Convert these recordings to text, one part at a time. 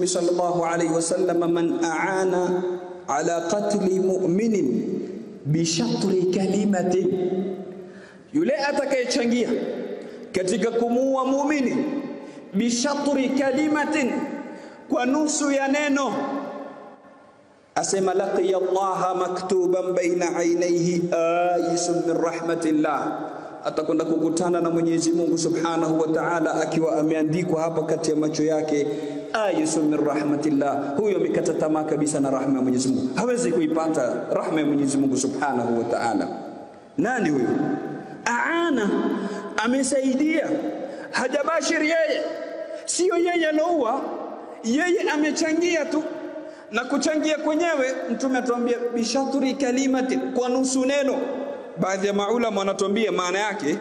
sallallahu alayhi wasallam, man aana ala qatli mu'minin bi shatri kalimatin, yule atakayechangia katika kumuua muumini bi shatri kalimatin, kwa nusu ya neno, asema laqiya Allah maktuban baina aynayhi ayisun min rahmatillah, atakwenda kukutana na Mwenyezi Mungu Subhanahu wa Ta'ala akiwa ameandikwa hapa kati ya macho yake ayisun min rahmatillah. Huyo amekata tamaa kabisa na rahma ya Mwenyezi Mungu, hawezi kuipata rahma ya Mwenyezi Mungu Subhanahu wa Ta'ala. Nani huyo? Aana, amesaidia, hajabashir yeye, sio yeye aloua, yeye amechangia tu. Na kuchangia kwenyewe Mtume atuambia bishatri kalimati, kwa nusu neno. Baadhi ya maulama wanatuambia maana yake,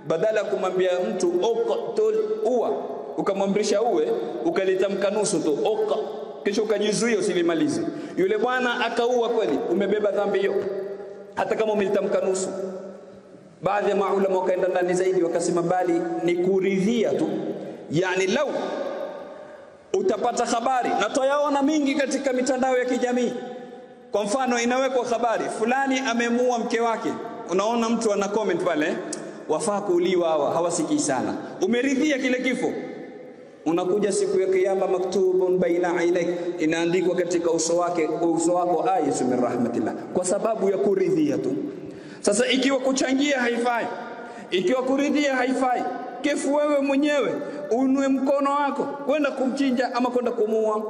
badala kumwambia mtu uqtul, uwa, ukamwamrisha uwe, ukalitamka nusu tu uqa, kisha ukajizuia usilimalize, yule bwana akaua kweli, umebeba dhambi hiyo hata kama umelitamka nusu. Baadhi ya maulama wakaenda ndani zaidi, wakasema bali ni kuridhia tu. Yani lau utapata habari, na tuyaona mingi katika mitandao ya kijamii, kwa mfano inawekwa habari fulani amemuua mke wake, unaona mtu ana comment pale, wafaa kuuliwa hawa, hawasikii sana, umeridhia kile kifo. Unakuja siku ya kiyama, maktubun baina ainak, inaandikwa katika uso wako ayatu min rahmatillah, kwa sababu ya kuridhia tu. Sasa ikiwa kuchangia haifai, ikiwa kuridhia haifai, kifu wewe mwenyewe unue mkono wako kwenda kumchinja ama kwenda kumuua?